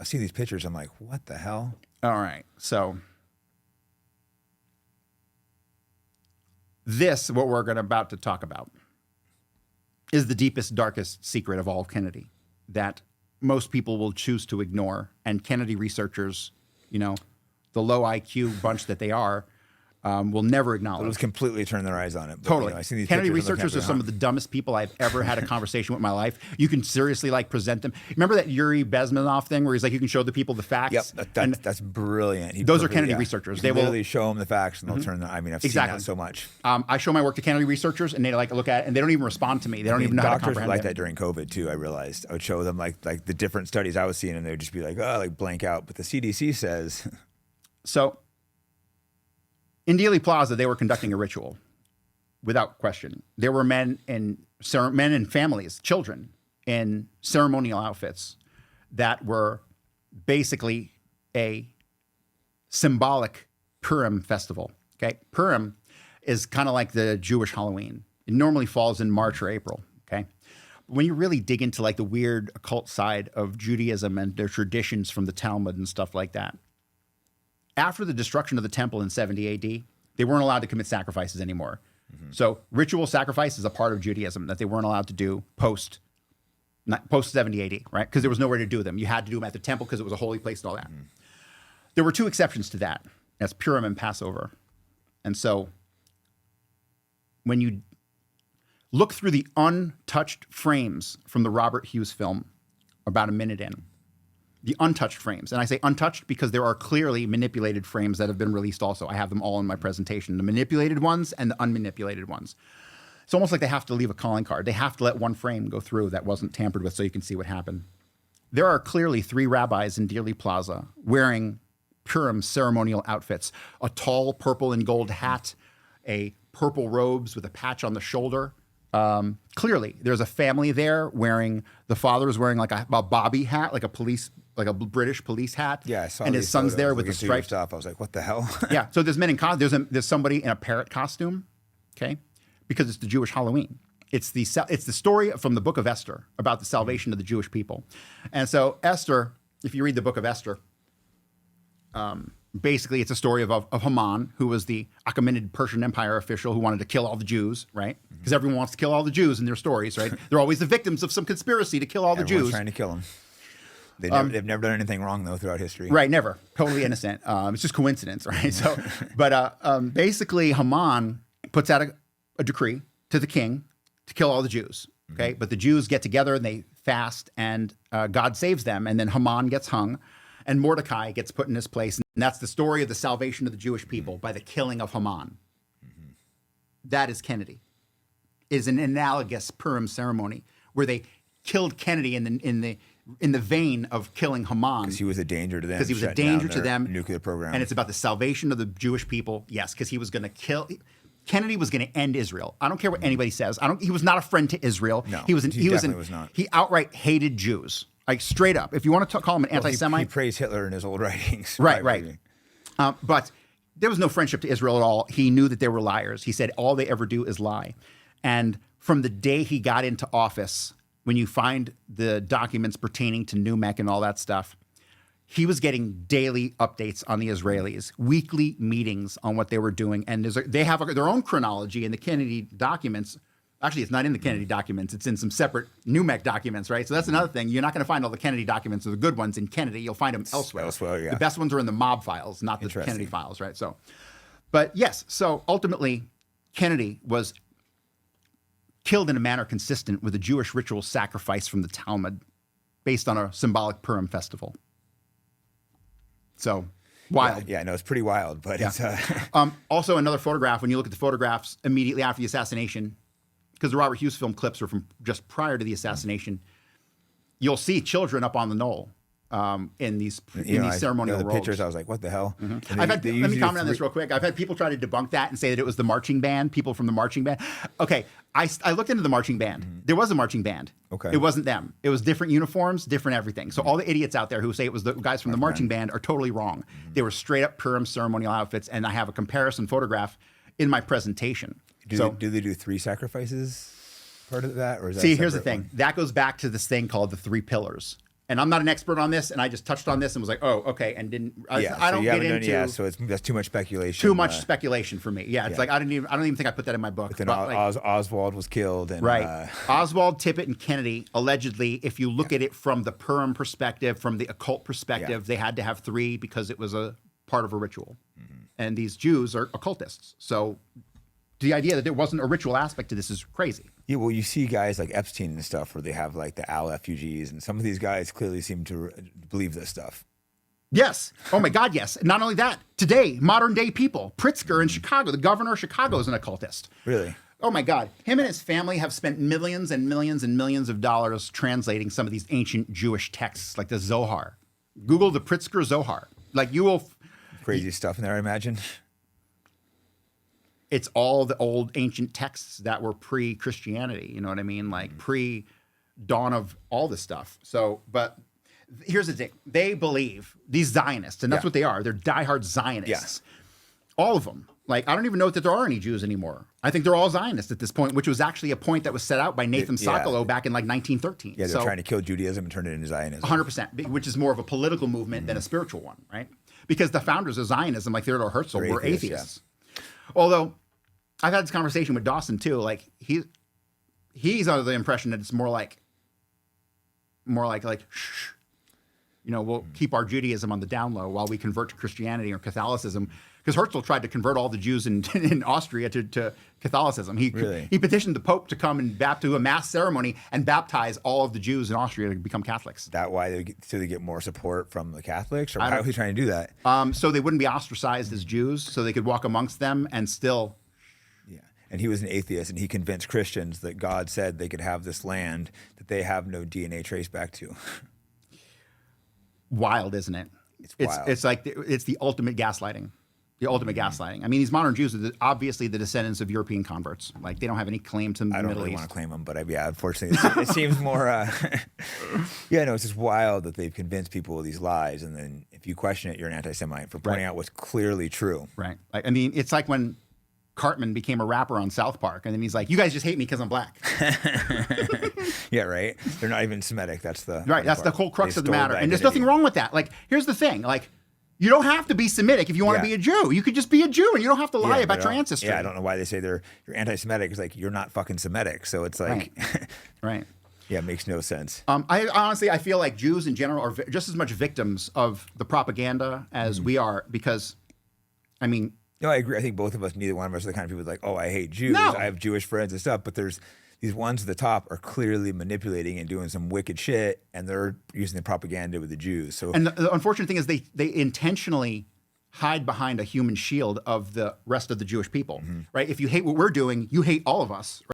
I see these pictures. I'm like, what the hell? All right. So this, what we're about to talk about, is the deepest, darkest secret of all of Kennedy that most people will choose to ignore. And Kennedy researchers, you know, the low IQ bunch that they are, will never acknowledge. They'll just completely turn their eyes on it. But, Totally. You know, I see these Kennedy pictures, researchers are some of the dumbest people I've ever had a conversation with in my life. You can seriously like present them. Remember that Yuri Bezmenov thing where he's like, you can show the people the facts? Yep, that's brilliant. Those are Kennedy researchers. They will literally show them the facts and they'll turn them. I mean, I've seen that so much. I show my work to Kennedy researchers and they like look at it and they don't even respond to me. They don't even know how to comprehend doctors were like it. that during COVID too, I realized. I would show them like the different studies I was seeing and they would just be like, oh, like blank out. But the CDC says. So in Dealey Plaza, they were conducting a ritual, without question. There were men and families, children, in ceremonial outfits that were basically a symbolic Purim festival. Okay, Purim is kind of like the Jewish Halloween. It normally falls in March or April. Okay, but when you really dig into like the weird occult side of Judaism and their traditions from the Talmud and stuff like that. After the destruction of the temple in 70 AD, they weren't allowed to commit sacrifices anymore. Mm-hmm. So ritual sacrifice is a part of Judaism that they weren't allowed to do post 70 AD, right? Because there was nowhere to do them. You had to do them at the temple because it was a holy place and all that. Mm-hmm. There were two exceptions to that. That's Purim and Passover. And so when you look through the untouched frames from the Robert Hughes film, about a minute in, the untouched frames. And I say untouched because there are clearly manipulated frames that have been released also. I have them all in my presentation, the manipulated ones and the unmanipulated ones. It's almost like they have to leave a calling card. They have to let one frame go through that wasn't tampered with so you can see what happened. There are clearly 3 rabbis in Dealey Plaza wearing Purim ceremonial outfits, a tall purple and gold hat, a purple robes with a patch on the shoulder. Clearly, there's a family there wearing, the father is wearing like a bobby hat, like a British police hat. Yeah, I saw and his son's there with the stripes. stripes. I was like, what the hell? Yeah, so there's men in there's somebody in a parrot costume, okay, because it's the Jewish Halloween. It's the story from the book of Esther about the salvation of the Jewish people. And so Esther, if you read the book of Esther, basically it's a story of Haman, who was the Achaemenid Persian Empire official who wanted to kill all the Jews, right? Because everyone wants to kill all the Jews in their stories, right? They're always the victims of some conspiracy to kill all the Everyone's Jews. Trying to kill them. They've never done anything wrong though throughout history. Right, never. Totally innocent. It's just coincidence, right? So, but basically Haman puts out a decree to the king to kill all the Jews, okay? But the Jews get together and they fast and God saves them. And then Haman gets hung and Mordecai gets put in his place. And that's the story of the salvation of the Jewish people by the killing of Haman. That is Kennedy. It is an analogous Purim ceremony where they killed Kennedy in the vein of killing Haman. Because he was a danger to them. Because he was a danger to them. Nuclear program. And it's about the salvation of the Jewish people. Yes, because he was going to kill. Kennedy was going to end Israel. I don't care what anybody says. He was not a friend to Israel. No, he was not. He outright hated Jews, like straight up. If you want to call him an anti-Semite, he praised Hitler in his old writings. Right. But there was no friendship to Israel at all. He knew that they were liars. He said all they ever do is lie. And from the day he got into office, when you find the documents pertaining to Numek and all that stuff, he was getting daily updates on the Israelis, weekly meetings on what they were doing. And they have their own chronology in the Kennedy documents. Actually, it's not in the Kennedy documents. It's in some separate Numek documents, right? So that's another thing. You're not going to find all the Kennedy documents or the good ones in Kennedy. You'll find them elsewhere. Yeah. The best ones are in the mob files, not the Kennedy files, right? So, but yes, so ultimately, Kennedy was killed in a manner consistent with a Jewish ritual sacrifice from the Talmud based on a symbolic Purim festival. So, wild. Yeah, no, it's pretty wild, but it's... Also, another photograph, when you look at the photographs immediately after the assassination, because the Robert Hughes film clips are from just prior to the assassination, you'll see children up on the knoll in these ceremonial the robes. pictures, I was like, what the hell? Let me comment on this real quick. I've had people try to debunk that and say that it was the marching band, people from the marching band. Okay, I looked into the marching band. There was a marching band. Okay. It wasn't them. It was different uniforms, different everything. So all the idiots out there who say it was the guys from the marching band are totally wrong. They were straight up Purim ceremonial outfits, and I have a comparison photograph in my presentation. Do they do 3 sacrifices part of that? Or is that see, here's the thing. That goes back to this thing called the 3 pillars. And I'm not an expert on this, and I just touched on this and was like, oh, okay, and didn't. I so don't you get haven't into. done, so that's too much speculation. Too much speculation for me. Yeah, it's like I don't even think I put that in my book. But then But, like, Oswald was killed, and right. Oswald, Tippit, and Kennedy, allegedly, if you look at it from the Purim perspective, from the occult perspective, they had to have 3 because it was a part of a ritual. And these Jews are occultists. So the idea that there wasn't a ritual aspect to this is crazy. Yeah, well, you see guys like Epstein and stuff where they have like the owl refugees, and some of these guys clearly seem to believe this stuff. Yes. Oh my God, yes. Not only that, today, modern day people, Pritzker in Chicago, the governor of Chicago is an occultist. Really? Oh my God. Him and his family have spent millions and millions and millions of dollars translating some of these ancient Jewish texts, like the Zohar. Google the Pritzker Zohar. Like you will... Crazy stuff in there, I imagine. It's all the old ancient texts that were pre-Christianity. You know what I mean? Like pre-dawn of all this stuff. So, but here's the thing. They believe, these Zionists, and that's what they are. They're diehard Zionists. Yeah. All of them. Like, I don't even know that there are any Jews anymore. I think they're all Zionists at this point, which was actually a point that was set out by Nathan Sokolow back in like 1913. Yeah, they're trying to kill Judaism and turn it into Zionism. 100%, which is more of a political movement than a spiritual one, right? Because the founders of Zionism, like Theodor Herzl, were atheists. Yeah. Although, I've had this conversation with Dawson too. Like he's under the impression that it's more like shh, you know, we'll keep our Judaism on the down low while we convert to Christianity or Catholicism. Because Herzl tried to convert all the Jews in Austria to Catholicism. He petitioned the Pope to come and do a mass ceremony and baptize all of the Jews in Austria to become Catholics. Is that why they get more support from the Catholics? Or how is he trying to do that? So they wouldn't be ostracized as Jews, so they could walk amongst them and still... And he was an atheist, and he convinced Christians that God said they could have this land that they have no DNA trace back to. Wild, isn't it? It's wild. It's like it's the ultimate gaslighting. The ultimate gaslighting. I mean, these modern Jews are obviously the descendants of European converts. Like, they don't have any claim to the Middle East. I don't really want to claim them, but unfortunately, it seems more... it's just wild that they've convinced people of these lies, and then if you question it, you're an anti-Semite for pointing out what's clearly true. Right. I mean, it's like when Cartman became a rapper on South Park, and then he's like, "You guys just hate me because I'm black." Yeah, right. They're not even Semitic. That's the right. That's the whole crux of the matter. And there's nothing wrong with that. Like, here's the thing. Like, you don't have to be Semitic if you want to be a Jew. You could just be a Jew, and you don't have to lie about your ancestry. Yeah, I don't know why they say you're anti-Semitic. It's like you're not fucking Semitic. So it's like, right. Yeah, it makes no sense. I feel like Jews in general are just as much victims of the propaganda as we are, because, I mean. No, I agree. I think both of us, neither one of us are the kind of people like, oh, I hate Jews. No. I have Jewish friends and stuff. But there's these ones at the top are clearly manipulating and doing some wicked shit, and they're using the propaganda with the Jews. So, and the unfortunate thing is they intentionally hide behind a human shield of the rest of the Jewish people, right? If you hate what we're doing, you hate all of us. Right?